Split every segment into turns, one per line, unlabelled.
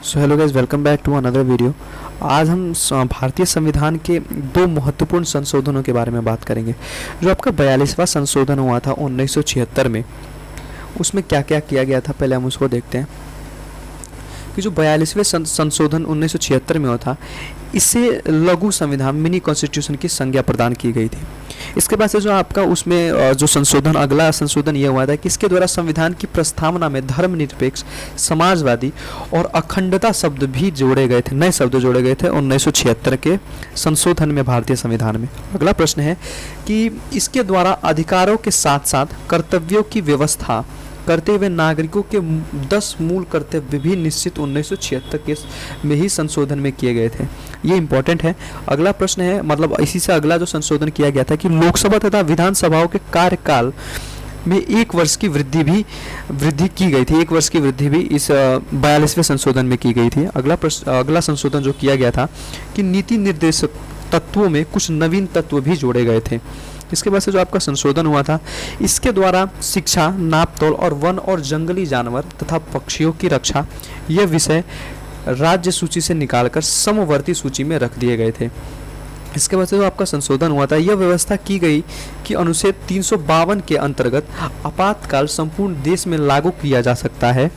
So hello guys, welcome back to another video. आज हम भारतीय संविधान के दो महत्वपूर्ण संशोधनों के बारे में बात करेंगे। जो आपका 42वां संशोधन हुआ था 1976 में, उसमें क्या क्या किया गया था पहले हम उसको देखते हैं। कि जो 42वें संशोधन 1976 में हुआ था, इससे लघु संविधान मिनी कॉन्स्टिट्यूशन की संज्ञा प्रदान की गई थी। इसके बाद से जो आपका उसमें जो संशोधन अगला संशोधन ये हुआ था कि इसके द्वारा संविधान की प्रस्तावना में धर्मनिरपेक्ष, समाजवादी और अखंडता शब्द भी जोड़े गए थे, नए शब्द जोड़े गए थे 1976 के संशोधन में भारतीय संविधान में। अगला प्रश्न है कि इसके द्वारा अधिकारों के साथ साथ कर्तव्यों की व्यवस्था करते हुए नागरिकों के 10 मूल कर्तव्य भी निश्चित 1976 के में ही संशोधन में किए गए थे। ये इंपॉर्टेंट है। अगला प्रश्न है, मतलब इसी से अगला जो संशोधन किया गया था कि लोकसभा तथा विधानसभाओं के कार्यकाल में 1 वर्ष की वृद्धि की गई थी। 1 वर्ष की वृद्धि भी इस 42वें संशोधन में की गई थी। अगला संशोधन जो किया गया था कि नीति निर्देशक तत्वों में कुछ नवीन तत्व भी जोड़े गए थे। इसके बाद से जो आपका संशोधन हुआ था, इसके द्वारा शिक्षा, नापतोल और वन और जंगली जानवर तथा पक्षियों की रक्षा ये विषय राज्य सूची से निकालकर समवर्ती सूची में रख दिए गए थे। इसके बाद से जो आपका संशोधन हुआ था, यह व्यवस्था की गई कि अनुच्छेद 352 के अंतर्गत आपातकाल संपूर्ण देश में लागू किया जा सकता है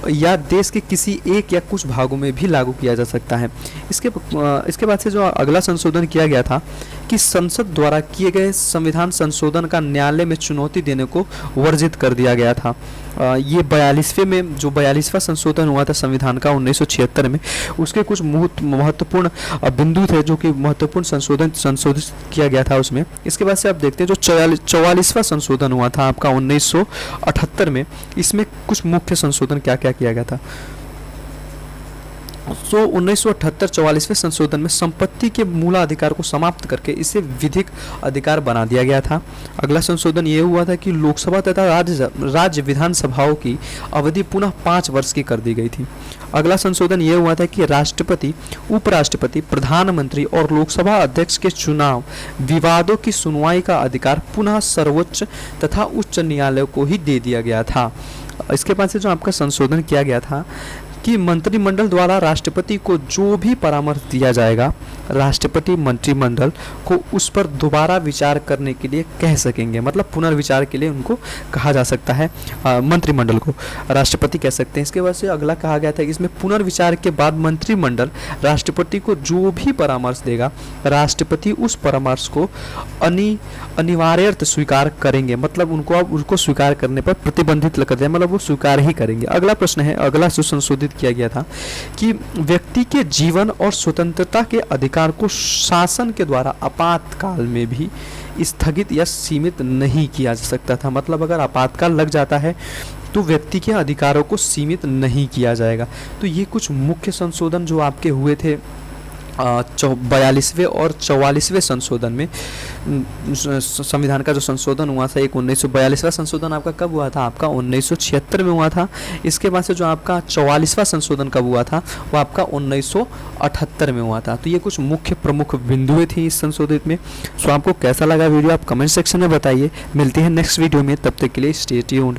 या देश के किसी एक या कुछ भागों में भी लागू किया जा सकता है। इसके बाद से जो अगला संशोधन किया गया था कि संसद द्वारा किए गए संविधान संशोधन का न्यायालय में चुनौती देने को वर्जित कर दिया गया था। ये 42वां संशोधन हुआ था संविधान का 1976 में, उसके कुछ महत्वपूर्ण बिंदु थे जो कि महत्वपूर्ण संशोधित किया गया था उसमें। इसके बाद से आप देखते हैं जो 44वां संशोधन हुआ था आपका 1978 में, इसमें कुछ मुख्य संशोधन क्या क्या किया गया था। 1978-44वें संशोधन में संपत्ति के मूलाधिकार को समाप्त करके इसे विधिक अधिकार बना दिया गया था। अगला संशोधन ये हुआ था कि लोकसभा तथा राज्य विधानसभाओं की अवधि पुनः 5 वर्ष की कर दी गई थी। अगला संशोधन ये हुआ था कि राष्ट्रपति, उपराष्ट्रपति, प्रधानमंत्री और लोकसभा अध्यक्ष के चुनाव विवादों की सुनवाई का अधिकार पुनः सर्वोच्च तथा उच्च न्यायालय को ही दे दिया गया था। इसके बाद से जो आपका संशोधन किया गया था कि मंत्रिमंडल द्वारा राष्ट्रपति को जो भी परामर्श दिया जाएगा, राष्ट्रपति मंत्रिमंडल को उस पर दोबारा विचार करने के लिए कह सकेंगे। मतलब पुनर्विचार के लिए उनको कहा जा सकता है, मंत्रिमंडल को राष्ट्रपति कह सकते हैं। इसके बाद से अगला कहा गया था कि इसमें पुनर्विचार के बाद मंत्रिमंडल राष्ट्रपति को जो भी परामर्श देगा, राष्ट्रपति उस परामर्श को अनिवार्यत स्वीकार करेंगे। मतलब उनको स्वीकार करने पर प्रतिबंधित कर दिया, मतलब वो स्वीकार ही करेंगे। अगला प्रश्न है, अगला सुसंशोधित किया गया था कि व्यक्ति के जीवन और स्वतंत्रता के अधिकार को शासन के द्वारा आपातकाल में भी स्थगित या सीमित नहीं किया जा सकता था। मतलब अगर आपातकाल लग जाता है तो व्यक्ति के अधिकारों को सीमित नहीं किया जाएगा। तो ये कुछ मुख्य संशोधन जो आपके हुए थे 42वें और 44वें संशोधन में। संविधान का जो संशोधन हुआ था, एक 1942वां संशोधन आपका कब हुआ था? आपका 1976 में हुआ था। इसके बाद से जो आपका 44वां संशोधन कब हुआ था? वो आपका 1978 में हुआ था। तो ये कुछ मुख्य प्रमुख बिंदुएं थी इस संशोधित में। सो आपको कैसा लगा वीडियो, आप कमेंट सेक्शन में बताइए। मिलते हैं नेक्स्ट वीडियो में, तब तक के लिए स्टे ट्यून्ड।